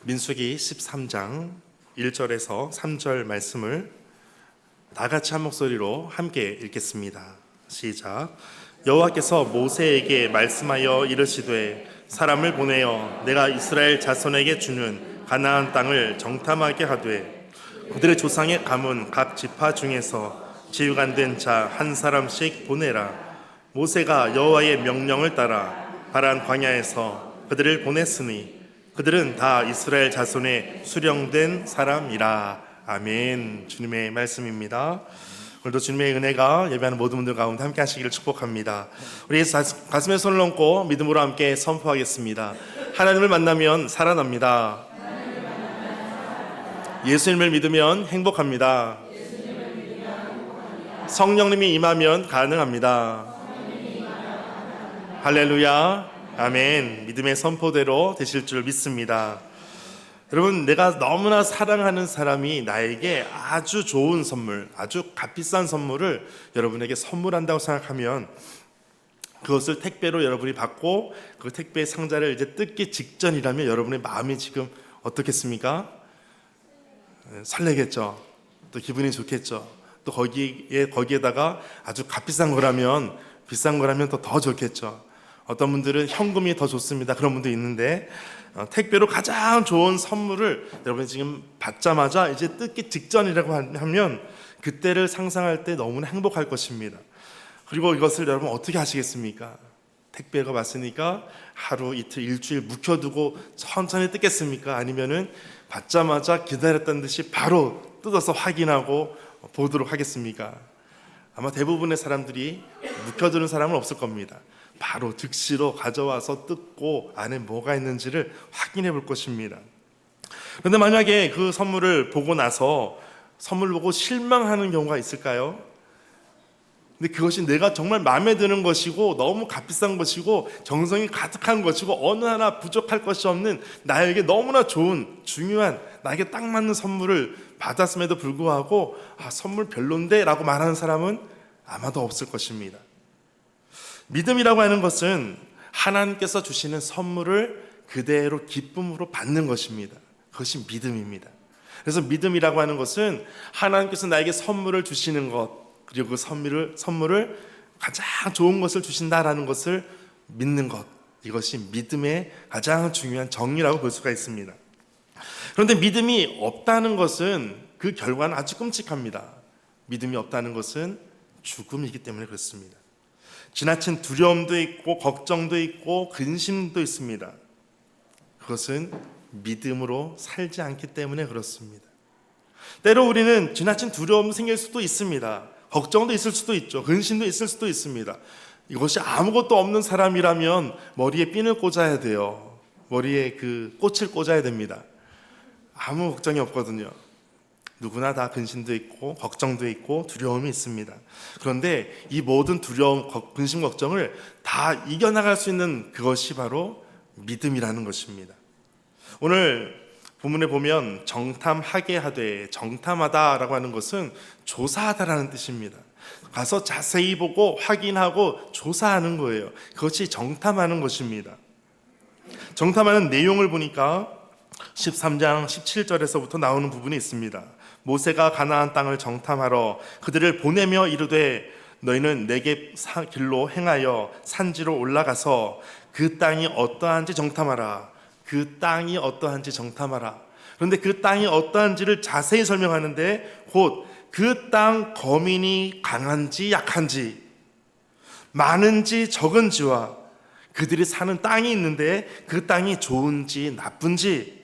민수기 13장 1절에서 3절 말씀을 다 같이 한 목소리로 함께 읽겠습니다. 시작. 여호와께서 모세에게 말씀하여 이르시되 사람을 보내어 내가 이스라엘 자손에게 주는 가나안 땅을 정탐하게 하되 그들의 조상의 가문 각 지파 중에서 지위가 안 된 자 한 사람씩 보내라. 모세가 여호와의 명령을 따라 바란 광야에서 그들을 보냈으니 그들은 다 이스라엘 자손의 수령된 사람이라. 아멘. 주님의 말씀입니다. 오늘도 주님의 은혜가 예배하는 모든 분들 가운데 함께 하시기를 축복합니다. 우리 가슴에 손을 얹고 믿음으로 함께 선포하겠습니다. 하나님을 만나면 살아납니다. 예수님을 믿으면 행복합니다. 성령님이 임하면 가능합니다. 할렐루야. 아멘. 믿음의 선포대로 되실 줄 믿습니다. 여러분, 내가 너무나 사랑하는 사람이 나에게 아주 좋은 선물, 아주 값비싼 선물을 여러분에게 선물한다고 생각하면 그것을 택배로 여러분이 받고 그 택배 상자를 이제 뜯기 직전이라면 여러분의 마음이 지금 어떻겠습니까? 설레겠죠. 또 기분이 좋겠죠. 또 거기에다가 아주 값비싼 거라면, 비싼 거라면 또 더 좋겠죠. 어떤 분들은 현금이 더 좋습니다. 그런 분도 있는데 택배로 가장 좋은 선물을 여러분이 지금 받자마자 이제 뜯기 직전이라고 하면 그때를 상상할 때 너무나 행복할 것입니다. 그리고 이것을 여러분 어떻게 하시겠습니까? 택배가 왔으니까 하루, 이틀, 일주일 묵혀두고 천천히 뜯겠습니까? 아니면은 받자마자 기다렸다는 듯이 바로 뜯어서 확인하고 보도록 하겠습니까? 아마 대부분의 사람들이 묵혀두는 사람은 없을 겁니다. 바로 즉시로 가져와서 뜯고 안에 뭐가 있는지를 확인해 볼 것입니다. 그런데 만약에 그 선물을 보고 나서 선물 보고 실망하는 경우가 있을까요? 근데 그것이 내가 정말 마음에 드는 것이고 너무 값비싼 것이고 정성이 가득한 것이고 어느 하나 부족할 것이 없는 나에게 너무나 좋은 중요한 나에게 딱 맞는 선물을 받았음에도 불구하고 선물 별론데 라고 말하는 사람은 아마도 없을 것입니다. 믿음이라고 하는 것은 하나님께서 주시는 선물을 그대로 기쁨으로 받는 것입니다. 그것이 믿음입니다. 그래서 믿음이라고 하는 것은 하나님께서 나에게 선물을 주시는 것, 그리고 그 선물을 가장 좋은 것을 주신다라는 것을 믿는 것, 이것이 믿음의 가장 중요한 정의라고 볼 수가 있습니다. 그런데 믿음이 없다는 것은 그 결과는 아주 끔찍합니다. 믿음이 없다는 것은 죽음이기 때문에 그렇습니다. 지나친 두려움도 있고 걱정도 있고 근심도 있습니다. 그것은 믿음으로 살지 않기 때문에 그렇습니다. 때로 우리는 지나친 두려움도 생길 수도 있습니다. 걱정도 있을 수도 있죠. 근심도 있을 수도 있습니다. 이것이 아무것도 없는 사람이라면 머리에 핀을 꽂아야 돼요. 머리에 그 꽃을 꽂아야 됩니다. 아무 걱정이 없거든요. 누구나 다 근심도 있고 걱정도 있고 두려움이 있습니다. 그런데 이 모든 두려움, 근심, 걱정을 다 이겨나갈 수 있는 그것이 바로 믿음이라는 것입니다. 오늘 본문에 보면 정탐하게 하되, 정탐하다라고 하는 것은 조사하다라는 뜻입니다. 가서 자세히 보고 확인하고 조사하는 거예요. 그것이 정탐하는 것입니다. 정탐하는 내용을 보니까 13장 17절에서부터 나오는 부분이 있습니다. 모세가 가나안 땅을 정탐하러 그들을 보내며 이르되 너희는 내게 길로 행하여 산지로 올라가서 그 땅이 어떠한지 정탐하라. 그 땅이 어떠한지 정탐하라. 그런데 그 땅이 어떠한지를 자세히 설명하는데 곧 그 땅 거민이 강한지 약한지, 많은지 적은지와 그들이 사는 땅이 있는데 그 땅이 좋은지 나쁜지,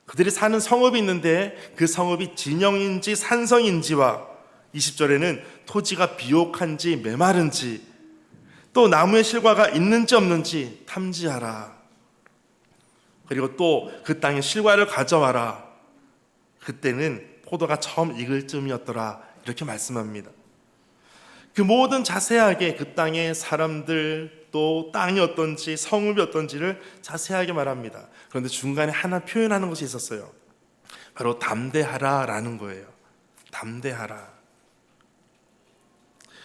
그들이 사는 성읍이 있는데 그 성읍이 진영인지 산성인지와 20절에는 토지가 비옥한지 메마른지, 또 나무의 실과가 있는지 없는지 탐지하라. 그리고 또 그 땅의 실과를 가져와라. 그때는 포도가 처음 익을 쯤이었더라. 이렇게 말씀합니다. 그 모든 자세하게 그 땅의 사람들, 또 땅이 어떤지 성읍이 어떤지를 자세하게 말합니다. 그런데 중간에 하나 표현하는 것이 있었어요. 바로 담대하라라는 거예요. 담대하라.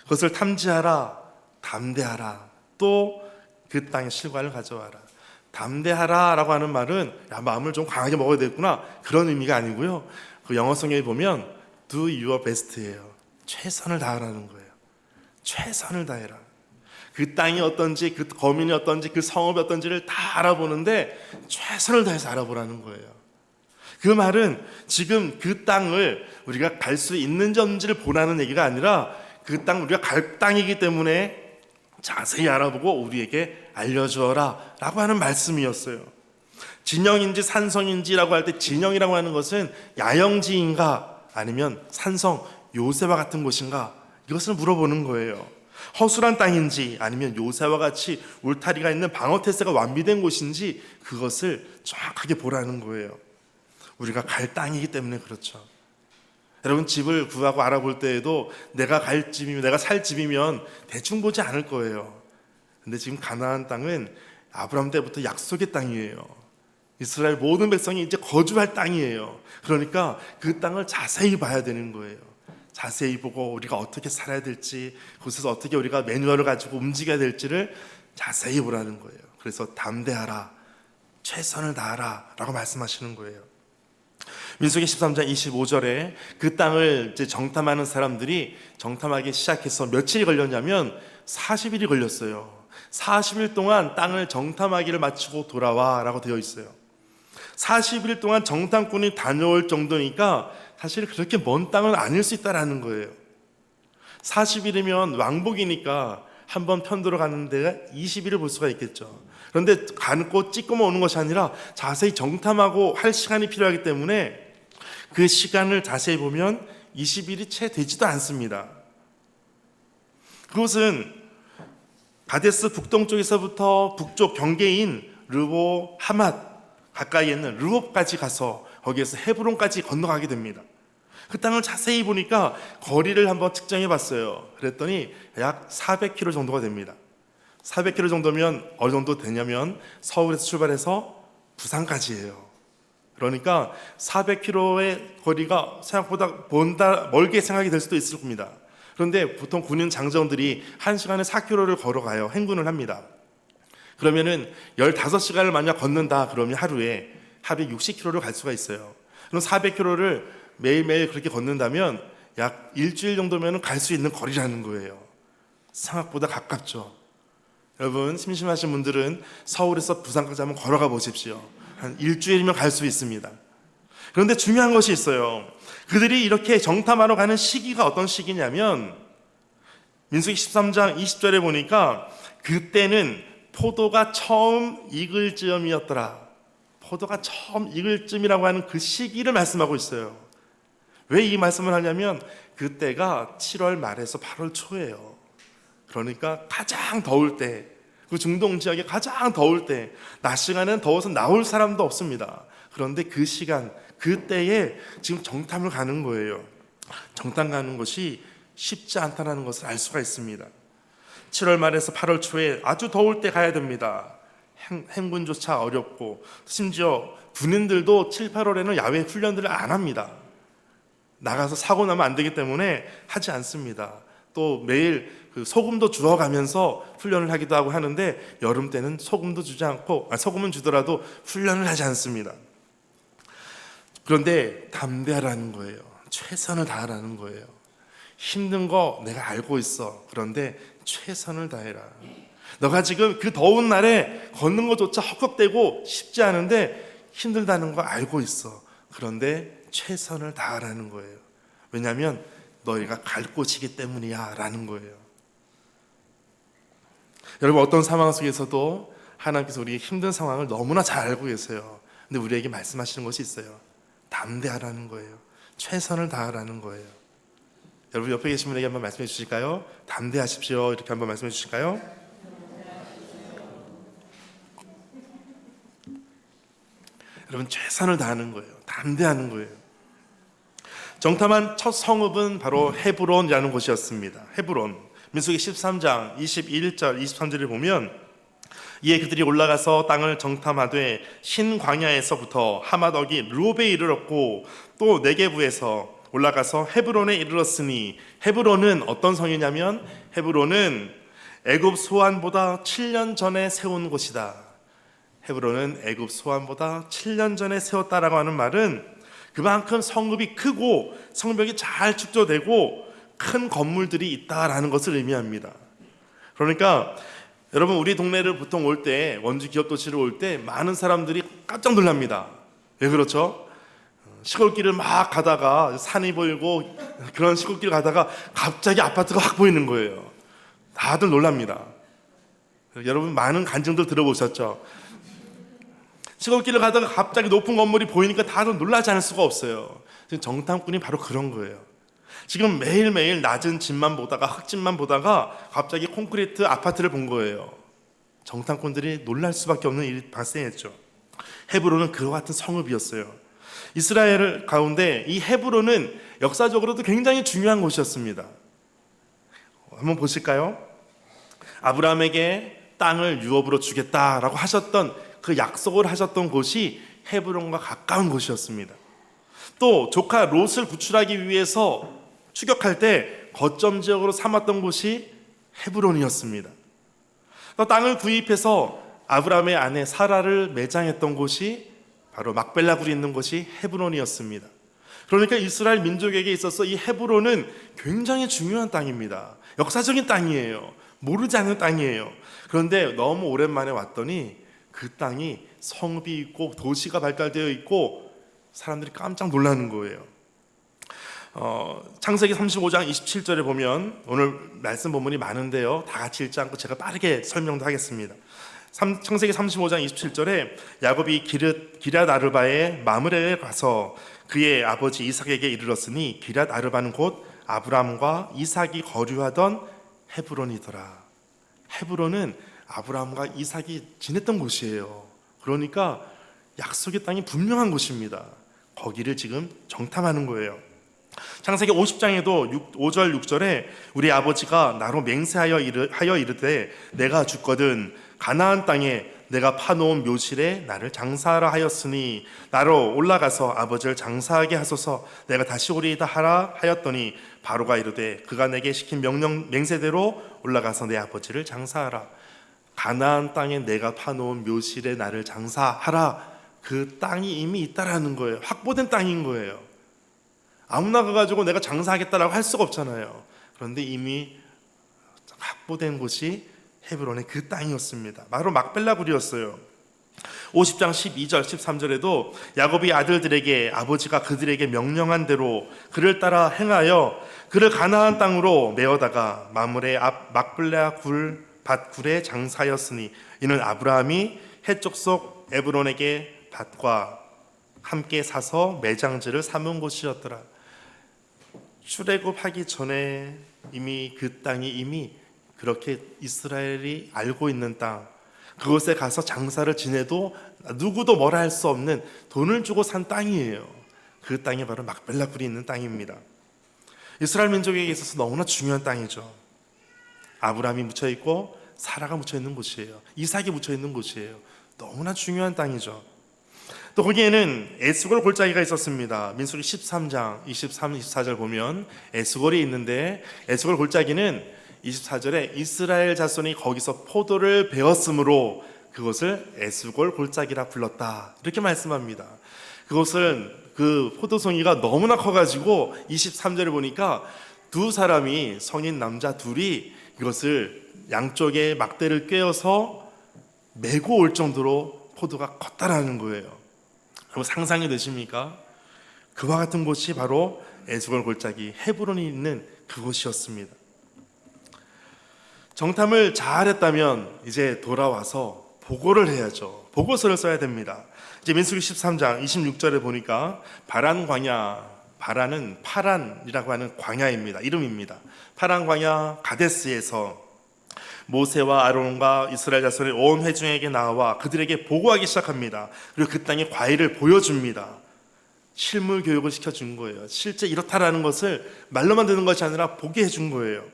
그것을 탐지하라, 담대하라. 또 그 땅의 실과를 가져와라. 담대하라라고 하는 말은 야, 마음을 좀 강하게 먹어야 되겠구나 그런 의미가 아니고요. 그 영어 성경에 보면 do your best예요. 최선을 다하라는 거예요. 최선을 다해라. 그 땅이 어떤지, 그 거민이 어떤지, 그 성읍이 어떤지를 다 알아보는데 최선을 다해서 알아보라는 거예요. 그 말은 지금 그 땅을 우리가 갈 수 있는지 없는지를 보라는 얘기가 아니라 그 땅 우리가 갈 땅이기 때문에 자세히 알아보고 우리에게 알려주어라 라고 하는 말씀이었어요. 진영인지 산성인지라고 할 때 진영이라고 하는 것은 야영지인가 아니면 산성 요새와 같은 곳인가 이것을 물어보는 거예요. 허술한 땅인지 아니면 요새와 같이 울타리가 있는 방어태세가 완비된 곳인지 그것을 정확하게 보라는 거예요. 우리가 갈 땅이기 때문에 그렇죠. 여러분 집을 구하고 알아볼 때에도 내가 갈 집이면 내가 살 집이면 대충 보지 않을 거예요. 근데 지금 가나안 땅은 아브라함 때부터 약속의 땅이에요. 이스라엘 모든 백성이 이제 거주할 땅이에요. 그러니까 그 땅을 자세히 봐야 되는 거예요. 자세히 보고 우리가 어떻게 살아야 될지 그곳에서 어떻게 우리가 매뉴얼을 가지고 움직여야 될지를 자세히 보라는 거예요. 그래서 담대하라, 최선을 다하라 라고 말씀하시는 거예요. 민수기 13장 25절에 그 땅을 이제 정탐하는 사람들이 정탐하기 시작해서 며칠이 걸렸냐면 40일이 걸렸어요. 40일 동안 땅을 정탐하기를 마치고 돌아와 라고 되어 있어요. 40일 동안 정탐꾼이 다녀올 정도니까 사실 그렇게 먼 땅은 아닐 수 있다라는 거예요. 40일이면 왕복이니까 한번 편도로 가는 데가 20일을 볼 수가 있겠죠. 그런데 가고 찍고만 오는 것이 아니라 자세히 정탐하고 할 시간이 필요하기 때문에 그 시간을 자세히 보면 20일이 채 되지도 않습니다. 그곳은 가데스 북동쪽에서부터 북쪽 경계인 르보 하맛 가까이에 있는 르홉까지 가서 거기에서 헤브론까지 건너가게 됩니다. 그 땅을 자세히 보니까 거리를 한번 측정해 봤어요. 그랬더니 약 400km 정도가 됩니다. 400km 정도면 어느 정도 되냐면 서울에서 출발해서 부산까지예요. 그러니까 400km의 거리가 생각보다 멀게 생각이 될 수도 있을 겁니다. 그런데 보통 군인 장정들이 1시간에 4km를 걸어가요. 행군을 합니다. 그러면은 15시간을 만약 걷는다 그러면 하루에 60km를 갈 수가 있어요. 그럼 400km를 매일매일 그렇게 걷는다면 약 일주일 정도면 갈 수 있는 거리라는 거예요. 생각보다 가깝죠. 여러분 심심하신 분들은 서울에서 부산까지 한번 걸어가 보십시오. 한 일주일이면 갈 수 있습니다. 그런데 중요한 것이 있어요. 그들이 이렇게 정탐하러 가는 시기가 어떤 시기냐면 민수기 13장 20절에 보니까 그때는 포도가 처음 익을 즈음이었더라. 포도가 처음 익을 즈음이라고 하는 그 시기를 말씀하고 있어요. 왜 이 말씀을 하냐면 그때가 7월 말에서 8월 초예요. 그러니까 가장 더울 때, 그 중동 지역에 가장 더울 때, 낮 시간에는 더워서 나올 사람도 없습니다. 그런데 그 시간, 그때에 지금 정탐을 가는 거예요. 정탐 가는 것이 쉽지 않다는 것을 알 수가 있습니다. 7월 말에서 8월 초에 아주 더울 때 가야 됩니다. 행군조차 어렵고 심지어 군인들도 7, 8월에는 야외 훈련들을 안 합니다. 나가서 사고 나면 안 되기 때문에 하지 않습니다. 또 매일 소금도 주워가면서 훈련을 하기도 하고 하는데 여름 때는 소금도 주지 않고 소금은 주더라도 훈련을 하지 않습니다. 그런데 담대하라는 거예요. 최선을 다하라는 거예요. 힘든 거 내가 알고 있어. 그런데 최선을 다해라. 너가 지금 그 더운 날에 걷는 것조차 헉헉대고 쉽지 않은데 힘들다는 거 알고 있어. 그런데 최선을 다하라는 거예요. 왜냐하면 너희가 갈 곳이기 때문이야 라는 거예요. 여러분 어떤 상황 속에서도 하나님께서 우리의 힘든 상황을 너무나 잘 알고 계세요. 근데 우리에게 말씀하시는 것이 있어요. 담대하라는 거예요. 최선을 다하라는 거예요. 여러분 옆에 계신 분에게 한번 말씀해 주실까요? 담대하십시오. 이렇게 한번 말씀해 주실까요? 여러분 최선을 다하는 거예요. 담대하는 거예요. 정탐한 첫 성읍은 바로 헤브론이라는 곳이었습니다. 헤브론. 민수기 13장 21절 23절을 보면 이에 그들이 올라가서 땅을 정탐하되 신광야에서부터 하마덕이 르홉에 이르렀고 또 네게부에서 올라가서 헤브론에 이르렀으니 헤브론은 어떤 성이냐면 헤브론은 애굽 소안보다 7년 전에 세운 곳이다. 헤브론은 애굽 소환보다 7년 전에 세웠다라고 하는 말은 그만큼 성읍이 크고 성벽이 잘 축조되고 큰 건물들이 있다라는 것을 의미합니다. 그러니까 여러분, 우리 동네를 보통 올 때, 원주 기업도시를 올 때 많은 사람들이 깜짝 놀랍니다. 왜 그렇죠? 시골길을 막 가다가 산이 보이고 그런 시골길 가다가 갑자기 아파트가 확 보이는 거예요. 다들 놀랍니다. 여러분, 많은 간증들 들어보셨죠? 시골길을 가다가 갑자기 높은 건물이 보이니까 다들 놀라지 않을 수가 없어요. 지금 정탐꾼이 바로 그런 거예요. 지금 매일매일 낮은 집만 보다가, 흙집만 보다가 갑자기 콘크리트 아파트를 본 거예요. 정탐꾼들이 놀랄 수밖에 없는 일이 발생했죠. 헤브론은 그와 같은 성읍이었어요. 이스라엘 가운데 이 헤브론은 역사적으로도 굉장히 중요한 곳이었습니다. 한번 보실까요? 아브라함에게 땅을 유업으로 주겠다라고 하셨던 그 약속을 하셨던 곳이 헤브론과 가까운 곳이었습니다. 또 조카 롯을 구출하기 위해서 추격할 때 거점 지역으로 삼았던 곳이 헤브론이었습니다. 또 땅을 구입해서 아브라함의 아내 사라를 매장했던 곳이 바로 막벨라 굴이 있는 곳이 헤브론이었습니다. 그러니까 이스라엘 민족에게 있어서 이 헤브론은 굉장히 중요한 땅입니다. 역사적인 땅이에요. 모르지 않는 땅이에요. 그런데 너무 오랜만에 왔더니 그 땅이 성읍이 있고 도시가 발달되어 있고 사람들이 깜짝 놀라는 거예요. 창세기 35장 27절에 보면, 오늘 말씀 본문이 많은데요, 다 같이 읽지 않고 제가 빠르게 설명도 하겠습니다. 창세기 35장 27절에 야곱이 기럇 아르바의 마므레에 가서 그의 아버지 이삭에게 이르렀으니 기럇 아르바는 곧 아브람과 이삭이 거류하던 헤브론이더라. 헤브론은 아브람과 이삭이 지냈던 곳이에요. 그러니까 약속의 땅이 분명한 곳입니다. 거기를 지금 정탐하는 거예요. 창세기 50장에도 5절 6절에 우리 아버지가 나로 맹세하여 이르되 내가 죽거든 가나안 땅에 내가 파놓은 묘실에 나를 장사하라 하였으니 나로 올라가서 아버지를 장사하게 하소서 내가 다시 오리이다 하라 하였더니 바로가 이르되 그가 내게 시킨 명령 맹세대로 올라가서 내 아버지를 장사하라. 가나안 땅에 내가 파놓은 묘실에 나를 장사하라. 그 땅이 이미 있다라는 거예요. 확보된 땅인 거예요. 아무나 가가지고 내가 장사하겠다라고 할 수가 없잖아요. 그런데 이미 확보된 곳이 헤브론의 그 땅이었습니다. 바로 막벨라 굴이었어요. 50장 12절 13절에도 야곱이 아들들에게 아버지가 그들에게 명령한 대로 그를 따라 행하여 그를 가나안 땅으로 메어다가 마므레 앞 막벨라 굴 밭굴에 장사하였으니 이는 아브라함이 해쪽 속 에브론에게 밭과 함께 사서 매장지를 삼은 곳이었더라. 출애굽하기 전에 이미 그 땅이 이미 그렇게 이스라엘이 알고 있는 땅, 그곳에 가서 장사를 지내도 누구도 뭐라 할 수 없는 돈을 주고 산 땅이에요. 그 땅이 바로 막벨라 굴이 있는 땅입니다. 이스라엘 민족에게 있어서 너무나 중요한 땅이죠. 아브라함이 묻혀 있고 사라가 묻혀 있는 곳이에요. 이삭이 묻혀 있는 곳이에요. 너무나 중요한 땅이죠. 또 거기에는 에스골 골짜기가 있었습니다. 민수기 13장 23, 24절 보면 에스골이 있는데 에스골 골짜기는 24절에 이스라엘 자손이 거기서 포도를 베었으므로 그것을 에스골 골짜기라 불렀다. 이렇게 말씀합니다. 그것은 그 포도송이가 너무나 커가지고 23절에 보니까 두 사람이 성인 남자 둘이 이것을 양쪽에 막대를 꿰어서 메고 올 정도로 포도가 컸다라는 거예요. 여러분 상상이 되십니까? 그와 같은 곳이 바로 에스골 골짜기 헤브론이 있는 그곳이었습니다. 정탐을 잘했다면 이제 돌아와서 보고를 해야죠. 보고서를 써야 됩니다. 이제 민수기 13장 26절에 보니까 바란 광야, 바란은 파란이라고 하는 광야입니다. 이름입니다. 파란 광야 가데스에서 모세와 아론과 이스라엘 자손의 온 회중에게 나와 그들에게 보고하기 시작합니다. 그리고 그 땅의 과일을 보여줍니다. 실물 교육을 시켜준 거예요. 실제 이렇다라는 것을 말로만 듣는 것이 아니라 보게 해준 거예요.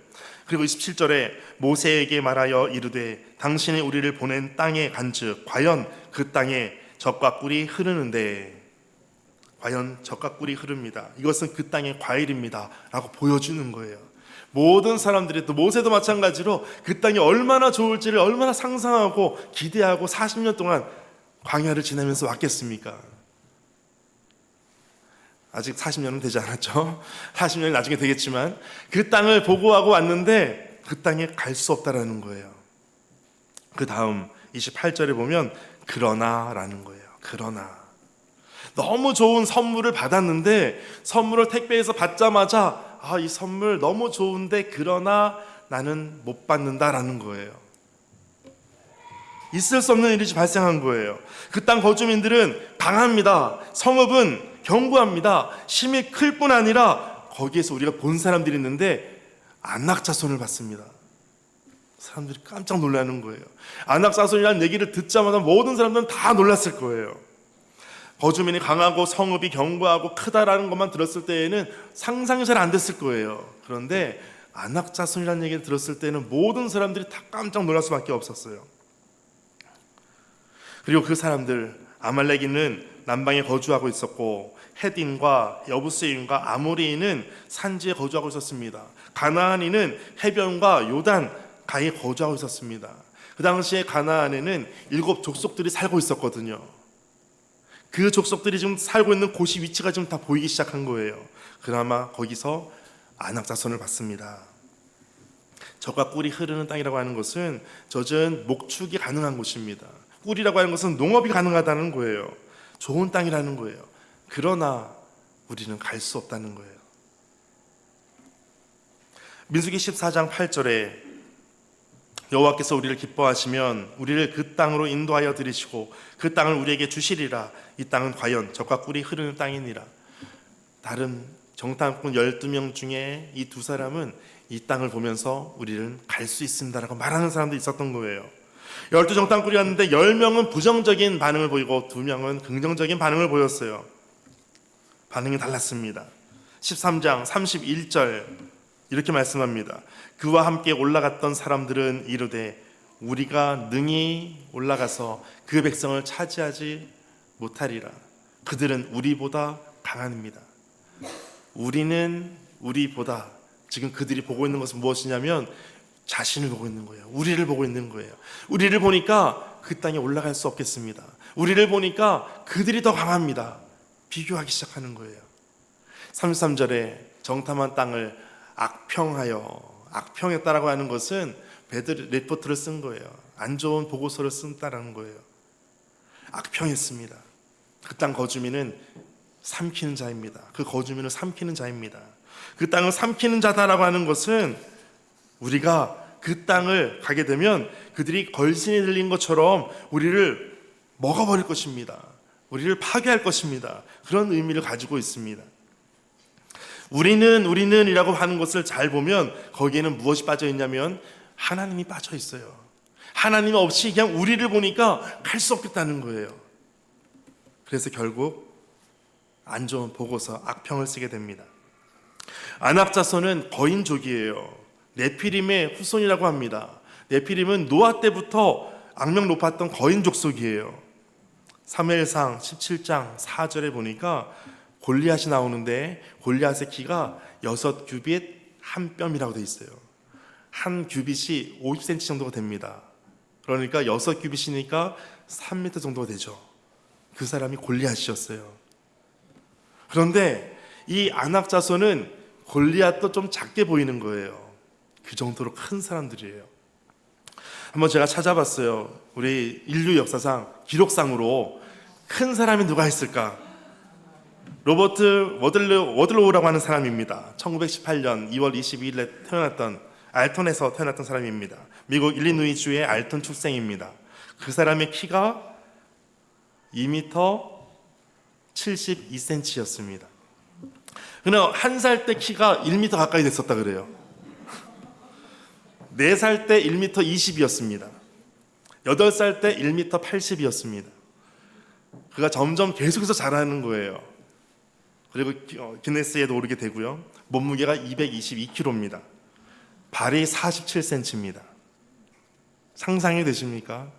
그리고 27절에 모세에게 말하여 이르되 당신이 우리를 보낸 땅에 간즉 과연 그 땅에 젖과 꿀이 흐르는데, 과연 젖과 꿀이 흐릅니다. 이것은 그 땅의 과일입니다 라고 보여주는 거예요. 모든 사람들이, 또 모세도 마찬가지로 그 땅이 얼마나 좋을지를 얼마나 상상하고 기대하고 40년 동안 광야를 지나면서 왔겠습니까? 아직 40년은 되지 않았죠. 40년이 나중에 되겠지만 그 땅을 보고하고 왔는데 그 땅에 갈 수 없다라는 거예요. 그 다음 28절에 보면 그러나라는 거예요. 그러나 너무 좋은 선물을 받았는데 선물을 택배에서 받자마자 이 선물 너무 좋은데 그러나 나는 못 받는다라는 거예요. 있을 수 없는 일이 발생한 거예요. 그 땅 거주민들은 강합니다. 성읍은 견고합니다. 힘이 클 뿐 아니라 거기에서 우리가 본 사람들이 있는데 안악자손을 받습니다. 사람들이 깜짝 놀라는 거예요. 안악자손이라는 얘기를 듣자마자 모든 사람들은 다 놀랐을 거예요. 거주민이 강하고 성읍이 견고하고 크다라는 것만 들었을 때에는 상상이 잘 안 됐을 거예요. 그런데 안악자손이라는 얘기를 들었을 때는 모든 사람들이 다 깜짝 놀랄 수밖에 없었어요. 그리고 그 사람들, 아말렉인은 남방에 거주하고 있었고 헷인과 여부스인과 아모리인은 산지에 거주하고 있었습니다. 가나안인은 해변과 요단 강에 거주하고 있었습니다. 그 당시에 가나안에는 7 족속들이 살고 있었거든요. 그 족속들이 지금 살고 있는 곳이 위치가 지금 다 보이기 시작한 거예요. 그나마 거기서 안악자손을 받습니다. 젖과 꿀이 흐르는 땅이라고 하는 것은 젖은 목축이 가능한 곳입니다. 꿀이라고 하는 것은 농업이 가능하다는 거예요. 좋은 땅이라는 거예요. 그러나 우리는 갈 수 없다는 거예요. 민수기 14장 8절에 여호와께서 우리를 기뻐하시면 우리를 그 땅으로 인도하여 들이시고 그 땅을 우리에게 주시리라. 이 땅은 과연 젖과 꿀이 흐르는 땅이니라. 다른 정탐꾼 12명 중에 이 두 사람은 이 땅을 보면서 우리는 갈 수 있습니다라고 말하는 사람도 있었던 거예요. 12 정탐꾼이었는데 10명은 부정적인 반응을 보이고 2명은 긍정적인 반응을 보였어요. 반응이 달랐습니다. 13장 31절 이렇게 말씀합니다. 그와 함께 올라갔던 사람들은 이르되 우리가 능히 올라가서 그 백성을 차지하지 못하리라. 그들은 우리보다 강합니다. 우리는 우리보다, 지금 그들이 보고 있는 것은 무엇이냐면 자신을 보고 있는 거예요. 우리를 보고 있는 거예요. 우리를 보니까 그 땅에 올라갈 수 없겠습니다. 우리를 보니까 그들이 더 강합니다. 비교하기 시작하는 거예요. 33절에 정탐한 땅을 악평했다라고 하는 것은 배드 리포트를 쓴 거예요. 안 좋은 보고서를 쓴다라는 거예요. 악평했습니다. 그 땅 거주민은 삼키는 자입니다. 그 거주민을 삼키는 자입니다. 그 땅을 삼키는 자다라고 하는 것은 우리가 그 땅을 가게 되면 그들이 걸신이 들린 것처럼 우리를 먹어버릴 것입니다. 우리를 파괴할 것입니다. 그런 의미를 가지고 있습니다. 우리는 이라고 하는 것을 잘 보면 거기에는 무엇이 빠져 있냐면 하나님이 빠져 있어요. 하나님 없이 그냥 우리를 보니까 갈 수 없겠다는 거예요. 그래서 결국 안 좋은 보고서, 악평을 쓰게 됩니다. 안악자손은 거인족이에요. 네피림의 후손이라고 합니다. 네피림은 노아 때부터 악명 높았던 거인족 속이에요. 사무엘상 17장 4절에 보니까 골리앗이 나오는데 골리앗의 키가 6규빗 한 뼘이라고 되어 있어요. 한 규빗이 50cm 정도가 됩니다. 그러니까 6규빗이니까 3m 정도가 되죠. 그 사람이 골리앗이었어요. 그런데 이 안악자손은 골리앗도 좀 작게 보이는 거예요. 그 정도로 큰 사람들이에요. 한번 제가 찾아봤어요. 우리 인류 역사상 기록상으로 큰 사람이 누가 있을까? 로버트 워들로우라고 하는 사람입니다. 1918년 2월 22일에 태어났던, 알턴에서 태어났던 사람입니다. 미국 일리노이주의 알턴 출생입니다. 그 사람의 키가 2m 72cm였습니다. 그러나 한 살 때 키가 1m 가까이 됐었다 그래요. 4살 때 1m 20이었습니다. 8살 때 1m 80이었습니다. 그가 점점 계속해서 자라는 거예요. 그리고 기네스에도 오르게 되고요. 몸무게가 222kg입니다. 발이 47cm입니다. 상상이 되십니까?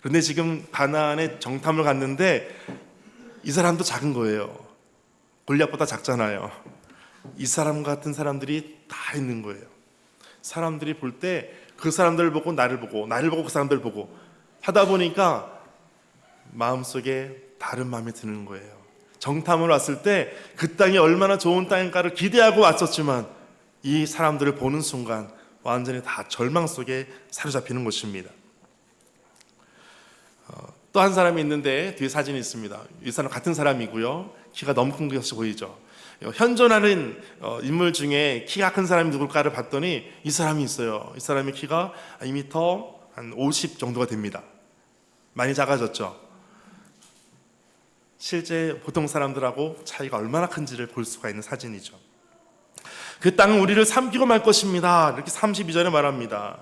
그런데 지금 가나안에 정탐을 갔는데 이 사람도 작은 거예요. 골리앗보다 작잖아요. 이 사람 같은 사람들이 다 있는 거예요. 사람들이 볼 때 그 사람들을 보고 나를 보고, 나를 보고 그 사람들을 보고 하다 보니까 마음속에 다른 마음이 드는 거예요. 정탐을 왔을 때 그 땅이 얼마나 좋은 땅인가를 기대하고 왔었지만 이 사람들을 보는 순간 완전히 다 절망 속에 사로잡히는 것입니다. 또 한 사람이 있는데 뒤에 사진이 있습니다. 이 사람 같은 사람이고요. 키가 너무 큰 것이 보이죠. 현존하는 인물 중에 키가 큰 사람이 누굴까를 봤더니 이 사람이 있어요. 이 사람의 키가 2m 한 50 정도가 됩니다. 많이 작아졌죠. 실제 보통 사람들하고 차이가 얼마나 큰지를 볼 수가 있는 사진이죠. 그 땅은 우리를 삼키고 말 것입니다. 이렇게 32절에 말합니다.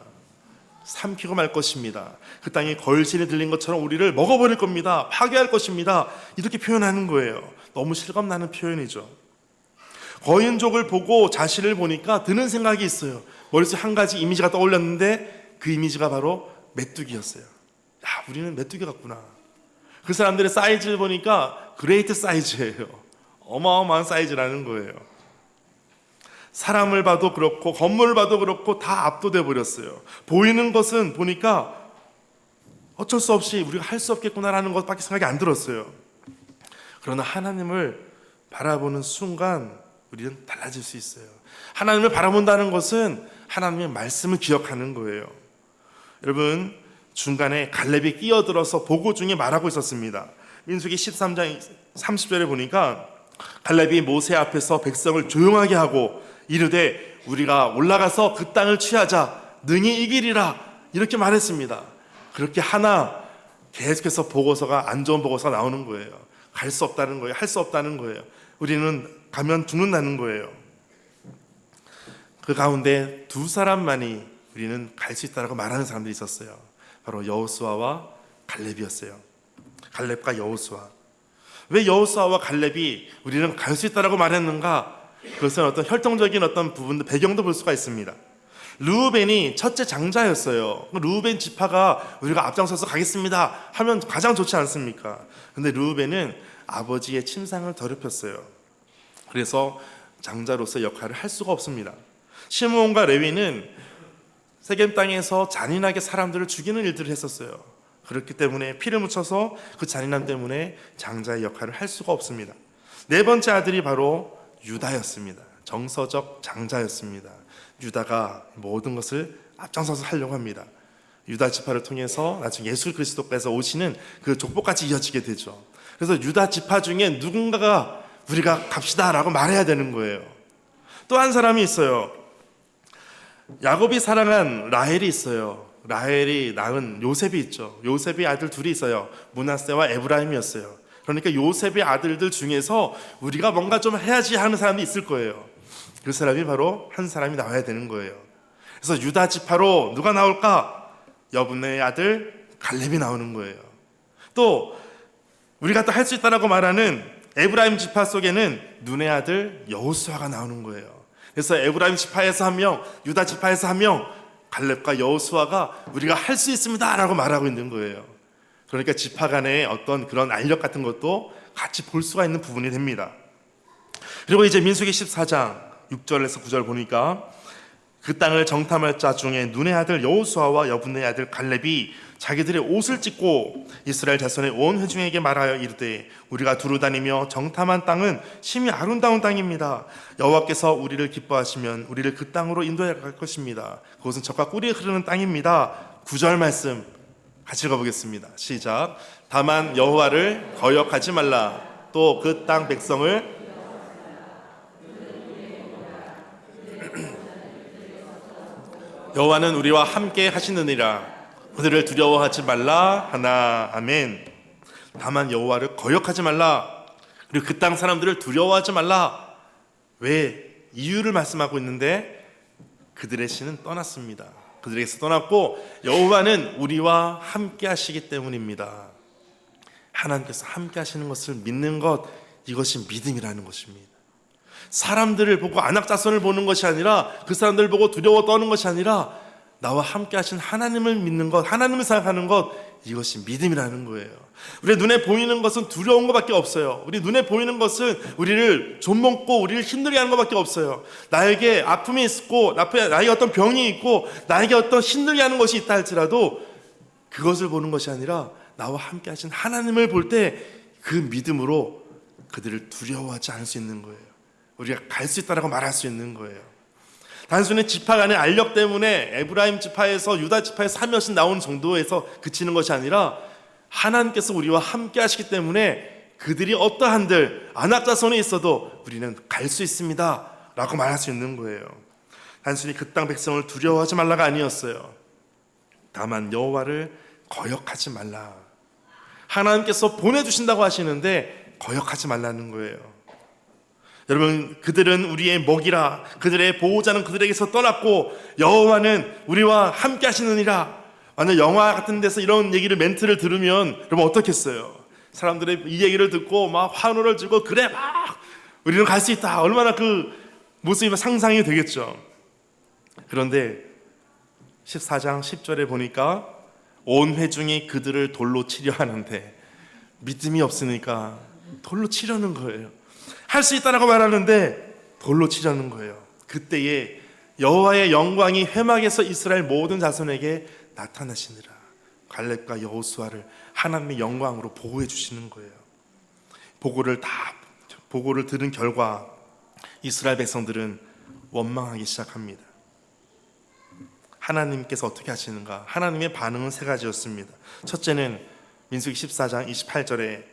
삼키고 말 것입니다. 그 땅에 걸신이 들린 것처럼 우리를 먹어버릴 겁니다. 파괴할 것입니다. 이렇게 표현하는 거예요. 너무 실감나는 표현이죠. 거인족을 보고 자신을 보니까 드는 생각이 있어요. 머릿속에 한 가지 이미지가 떠올렸는데 그 이미지가 바로 메뚜기였어요. 야, 우리는 메뚜기 같구나. 그 사람들의 사이즈를 보니까 그레이트 사이즈예요. 어마어마한 사이즈라는 거예요. 사람을 봐도 그렇고 건물을 봐도 그렇고 다 압도돼 버렸어요. 보이는 것은 보니까 어쩔 수 없이 우리가 할 수 없겠구나라는 것밖에 생각이 안 들었어요. 그러나 하나님을 바라보는 순간 우리는 달라질 수 있어요. 하나님을 바라본다는 것은 하나님의 말씀을 기억하는 거예요. 여러분, 중간에 갈렙이 끼어들어서 보고 중에 말하고 있었습니다. 민수기 13장 30절에 보니까 갈렙이 모세 앞에서 백성을 조용하게 하고 이르되 우리가 올라가서 그 땅을 취하자 능히 이기리라 이렇게 말했습니다. 그렇게 하나 계속해서 보고서가 안 좋은 보고서가 나오는 거예요. 갈 수 없다는 거예요. 할 수 없다는 거예요. 우리는 가면 죽는다는 거예요. 그 가운데 두 사람만이 우리는 갈 수 있다라고 말하는 사람들이 있었어요. 바로 여호수아와 갈렙이었어요. 갈렙과 여호수아. 왜 여호수아와 갈렙이 우리는 갈 수 있다라고 말했는가? 그것은 어떤 혈통적인 어떤 부분도 배경도 볼 수가 있습니다. 르우벤이 첫째 장자였어요. 르우벤 지파가 우리가 앞장서서 가겠습니다 하면 가장 좋지 않습니까? 근데 르우벤은 아버지의 침상을 더럽혔어요. 그래서 장자로서 역할을 할 수가 없습니다. 시므온과 레위는 세겜 땅에서 잔인하게 사람들을 죽이는 일들을 했었어요. 그렇기 때문에 피를 묻혀서 그 잔인함 때문에 장자의 역할을 할 수가 없습니다. 네 번째 아들이 바로 유다였습니다. 정서적 장자였습니다. 유다가 모든 것을 앞장서서 하려고 합니다. 유다 지파를 통해서 나중에 예수 그리스도께서 오시는 그 족보까지 이어지게 되죠. 그래서 유다 지파 중에 누군가가 우리가 갑시다라고 말해야 되는 거예요. 또 한 사람이 있어요. 야곱이 사랑한 라헬이 있어요. 라헬이 낳은 요셉이 있죠. 요셉의 아들 둘이 있어요. 므낫세와 에브라임이었어요. 그러니까 요셉의 아들들 중에서 우리가 뭔가 좀 해야지 하는 사람이 있을 거예요. 그 사람이 바로 한 사람이 나와야 되는 거예요. 그래서 유다 지파로 누가 나올까? 여분의 아들 갈렙이 나오는 거예요. 또 우리가 또 할 수 있다라고 말하는 에브라임 지파 속에는 눈의 아들 여호수아가 나오는 거예요. 그래서 에브라임 지파에서 한 명, 유다 지파에서 한 명, 갈렙과 여호수아가 우리가 할 수 있습니다라고 말하고 있는 거예요. 그러니까 지파 간의 어떤 그런 알력 같은 것도 같이 볼 수가 있는 부분이 됩니다. 그리고 이제 민수기 14장 6절에서 9절 보니까 그 땅을 정탐할 자 중에 눈의 아들 여호수아와 여분의 아들 갈렙이 자기들의 옷을 찢고 이스라엘 자손의 온 회중에게 말하여 이르되 우리가 두루 다니며 정탐한 땅은 심히 아름다운 땅입니다. 여호와께서 우리를 기뻐하시면 우리를 그 땅으로 인도해 갈 것입니다. 그것은 젖과 꿀이 흐르는 땅입니다. 9절 말씀 같이 읽어보겠습니다. 시작. 다만 여호와를 거역하지 말라. 또 그 땅 백성을 여호와는 우리와 함께 하시느니라. 그들을 두려워하지 말라 하나. 아멘. 다만 여호와를 거역하지 말라. 그리고 그 땅 사람들을 두려워하지 말라. 왜? 이유를 말씀하고 있는데 그들의 신은 떠났습니다. 그들에게서 떠났고 여호와는 우리와 함께 하시기 때문입니다. 하나님께서 함께 하시는 것을 믿는 것, 이것이 믿음이라는 것입니다. 사람들을 보고 안악자손을 보는 것이 아니라 그 사람들을 보고 두려워 떠는 것이 아니라 나와 함께 하신 하나님을 믿는 것, 하나님을 생각하는 것, 이것이 믿음이라는 거예요. 우리 눈에 보이는 것은 두려운 것밖에 없어요. 우리 눈에 보이는 것은 우리를 좀먹고 우리를 힘들게 하는 것밖에 없어요. 나에게 아픔이 있고 나에게 어떤 병이 있고 나에게 어떤 힘들게 하는 것이 있다 할지라도 그것을 보는 것이 아니라 나와 함께 하신 하나님을 볼 때 그 믿음으로 그들을 두려워하지 않을 수 있는 거예요. 우리가 갈 수 있다라고 말할 수 있는 거예요. 단순히 지파 간의 알력 때문에 에브라임 지파에서 유다 지파에서 한 명씩 나오는 정도에서 그치는 것이 아니라 하나님께서 우리와 함께 하시기 때문에 그들이 어떠한들 안악자손이 있어도 우리는 갈 수 있습니다 라고 말할 수 있는 거예요. 단순히 그 땅 백성을 두려워하지 말라가 아니었어요. 다만 여호와를 거역하지 말라. 하나님께서 보내주신다고 하시는데 거역하지 말라는 거예요. 여러분, 그들은 우리의 먹이라, 그들의 보호자는 그들에게서 떠났고 여호와는 우리와 함께 하시느니라. 만약 영화 같은 데서 이런 얘기를 멘트를 들으면 여러분 어떻겠어요? 사람들의 이 얘기를 듣고 막 환호를 주고 그래 막 우리는 갈 수 있다, 얼마나 그 모습이 상상이 되겠죠. 그런데 14장 10절에 보니까 온 회중이 그들을 돌로 치려 하는데 믿음이 없으니까 돌로 치려는 거예요. 할 수 있다라고 말하는데 돌로 치려는 거예요. 그때에 여호와의 영광이 회막에서 이스라엘 모든 자손에게 나타나시니라. 갈렙과 여호수아를 하나님의 영광으로 보호해 주시는 거예요. 보고를 들은 결과 이스라엘 백성들은 원망하기 시작합니다. 하나님께서 어떻게 하시는가? 하나님의 반응은 세 가지였습니다. 첫째는 민수기 14장 28절에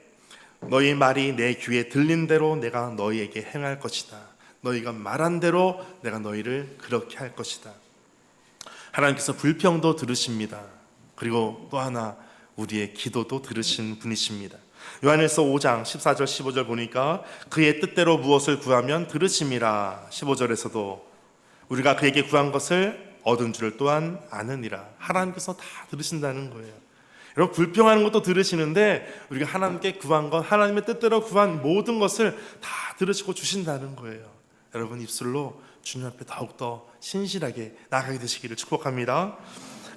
너희 말이 내 귀에 들린 대로 내가 너희에게 행할 것이다. 너희가 말한 대로 내가 너희를 그렇게 할 것이다. 하나님께서 불평도 들으십니다. 그리고 또 하나 우리의 기도도 들으신 분이십니다. 요한일서 5장 14절 15절 보니까 그의 뜻대로 무엇을 구하면 들으심이라. 15절에서도 우리가 그에게 구한 것을 얻은 줄을 또한 아느니라. 하나님께서 다 들으신다는 거예요. 여러분, 불평하는 것도 들으시는데 우리가 하나님께 구한 것, 하나님의 뜻대로 구한 모든 것을 다 들으시고 주신다는 거예요. 여러분, 입술로 주님 앞에 더욱더 신실하게 나아가게 되시기를 축복합니다.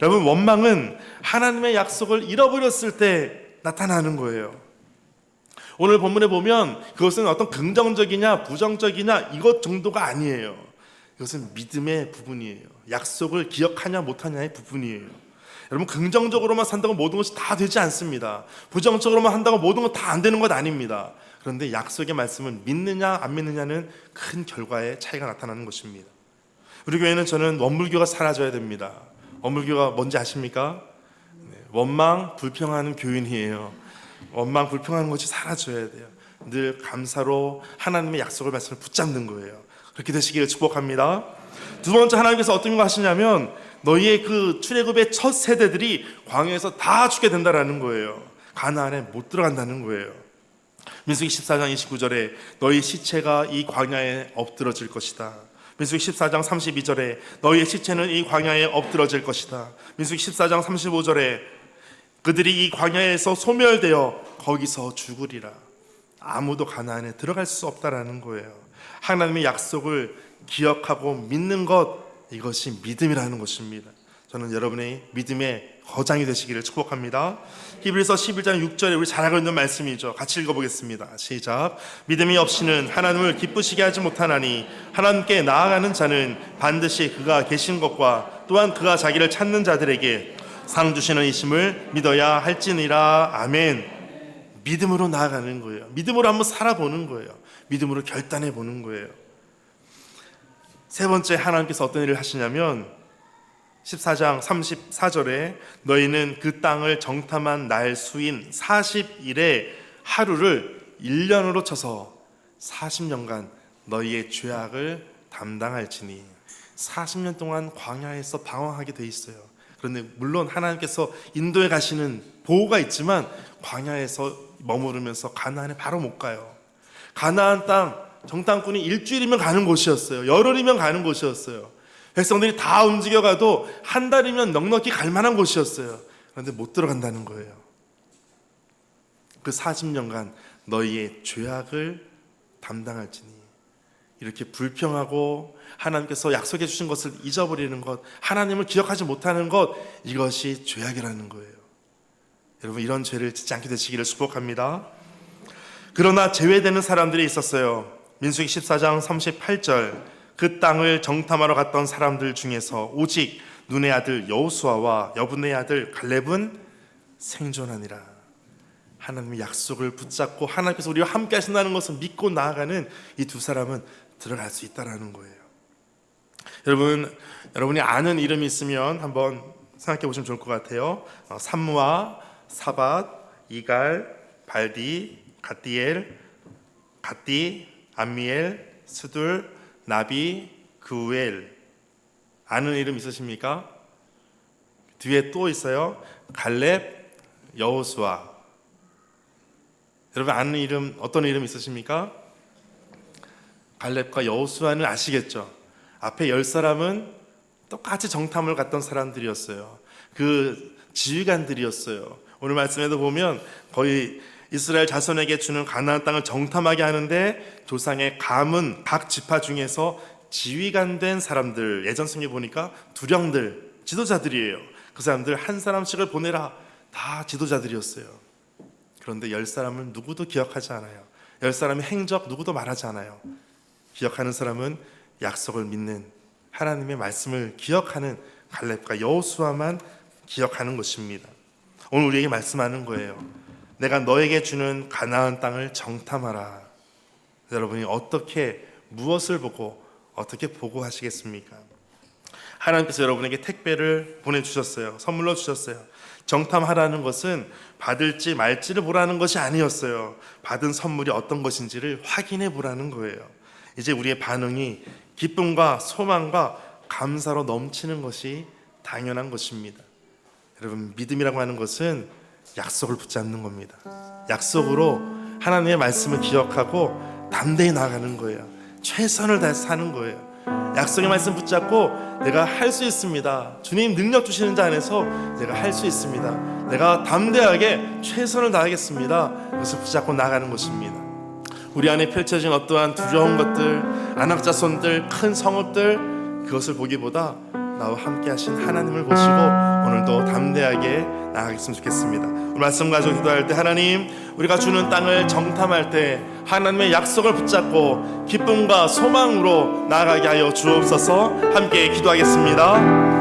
여러분, 원망은 하나님의 약속을 잃어버렸을 때 나타나는 거예요. 오늘 본문에 보면 그것은 어떤 긍정적이냐 부정적이냐 이것 정도가 아니에요. 이것은 믿음의 부분이에요. 약속을 기억하냐 못하냐의 부분이에요. 여러분, 긍정적으로만 산다고 모든 것이 다 되지 않습니다. 부정적으로만 한다고 모든 것 다 안 되는 것 아닙니다. 그런데 약속의 말씀은 믿느냐 안 믿느냐는 큰 결과의 차이가 나타나는 것입니다. 우리 교회는 저는 원불교가 사라져야 됩니다. 원불교가 뭔지 아십니까? 원망 불평하는 교인이에요. 원망 불평하는 것이 사라져야 돼요. 늘 감사로 하나님의 약속을 말씀을 붙잡는 거예요. 그렇게 되시기를 축복합니다. 두 번째, 하나님께서 어떤 거 하시냐면 너희의 그 출애굽의 첫 세대들이 광야에서 다 죽게 된다라는 거예요. 가나안에 못 들어간다는 거예요. 민수기 14장 29절에 너희 시체가 이 광야에 엎드러질 것이다. 민수기 14장 32절에 너희의 시체는 이 광야에 엎드러질 것이다. 민수기 14장 35절에 그들이 이 광야에서 소멸되어 거기서 죽으리라. 아무도 가나안에 들어갈 수 없다라는 거예요. 하나님의 약속을 기억하고 믿는 것, 이것이 믿음이라는 것입니다. 저는 여러분의 믿음의 거장이 되시기를 축복합니다. 히브리서 11장 6절에 우리 잘 알고 있는 말씀이죠. 같이 읽어보겠습니다. 시작. 믿음이 없이는 하나님을 기쁘시게 하지 못하나니 하나님께 나아가는 자는 반드시 그가 계신 것과 또한 그가 자기를 찾는 자들에게 상 주시는 이심을 믿어야 할지니라. 아멘. 믿음으로 나아가는 거예요. 믿음으로 한번 살아보는 거예요. 믿음으로 결단해 보는 거예요. 세 번째, 하나님께서 어떤 일을 하시냐면 14장 34절에 너희는 그 땅을 정탐한 날 수인 40일의 하루를 1년으로 쳐서 40년간 너희의 죄악을 담당할지니. 40년 동안 광야에서 방황하게 돼 있어요. 그런데 물론 하나님께서 인도에 가시는 보호가 있지만 광야에서 머무르면서 가나안에 바로 못 가요. 가나안 땅 정탐꾼이 일주일이면 가는 곳이었어요. 열흘이면 가는 곳이었어요. 백성들이 다 움직여가도 한 달이면 넉넉히 갈 만한 곳이었어요. 그런데 못 들어간다는 거예요. 그 40년간 너희의 죄악을 담당할지니. 이렇게 불평하고 하나님께서 약속해 주신 것을 잊어버리는 것, 하나님을 기억하지 못하는 것, 이것이 죄악이라는 거예요. 여러분, 이런 죄를 짓지 않게 되시기를 축복합니다. 그러나 제외되는 사람들이 있었어요. 민수기 14장 38절 그 땅을 정탐하러 갔던 사람들 중에서 오직 눈의 아들 여호수아와 여분의 아들 갈렙은 생존하니라. 하나님의 약속을 붙잡고 하나님께서 우리와 함께 하신다는 것을 믿고 나아가는 이 두 사람은 들어갈 수 있다라는 거예요. 여러분이 아는 이름이 있으면 한번 생각해 보시면 좋을 것 같아요. 삼무아, 사밧, 이갈, 발디, 갓디엘, 갓디, 암미엘, 스둘, 나비, 그우엘. 아는 이름 있으십니까? 뒤에 또 있어요. 갈렙, 여호수아. 여러분 아는 이름, 어떤 이름 있으십니까? 갈렙과 여호수아는 아시겠죠? 앞에 10사람은 똑같이 정탐을 갔던 사람들이었어요. 그 지휘관들이었어요. 오늘 말씀에도 보면 거의 이스라엘 자손에게 주는 가나안 땅을 정탐하게 하는데 조상의 감은 각 지파 중에서 지휘관 된 사람들, 예전 성경에 보니까 두령들, 지도자들이에요. 그 사람들 한 사람씩을 보내라. 다 지도자들이었어요. 그런데 10사람을 누구도 기억하지 않아요. 10사람의 행적 누구도 말하지 않아요. 기억하는 사람은 약속을 믿는 하나님의 말씀을 기억하는 갈렙과 여호수아만 기억하는 것입니다. 오늘 우리에게 말씀하는 거예요. 내가 너에게 주는 가나안 땅을 정탐하라. 여러분이 어떻게 무엇을 보고 어떻게 보고하시겠습니까? 하나님께서 여러분에게 택배를 보내주셨어요. 선물로 주셨어요. 정탐하라는 것은 받을지 말지를 보라는 것이 아니었어요. 받은 선물이 어떤 것인지를 확인해 보라는 거예요. 이제 우리의 반응이 기쁨과 소망과 감사로 넘치는 것이 당연한 것입니다. 여러분, 믿음이라고 하는 것은 약속을 붙잡는 겁니다. 약속으로 하나님의 말씀을 기억하고 담대히 나아가는 거예요. 최선을 다해서 사는 거예요. 약속의 말씀 붙잡고 내가 할 수 있습니다. 주님 능력 주시는 자 안에서 내가 할 수 있습니다. 내가 담대하게 최선을 다하겠습니다. 그것을 붙잡고 나아가는 것입니다. 우리 안에 펼쳐진 어떠한 두려운 것들, 안악자손들, 큰 성읍들, 그것을 보기보다 나와 함께 하신 하나님을 보시고 오늘도 담대하게 나아가겠으면 좋겠습니다. 오늘 말씀 가지고 기도할 때 하나님, 우리가 주는 땅을 정탐할 때 하나님의 약속을 붙잡고 기쁨과 소망으로 나아가게 하여 주옵소서. 함께 기도하겠습니다.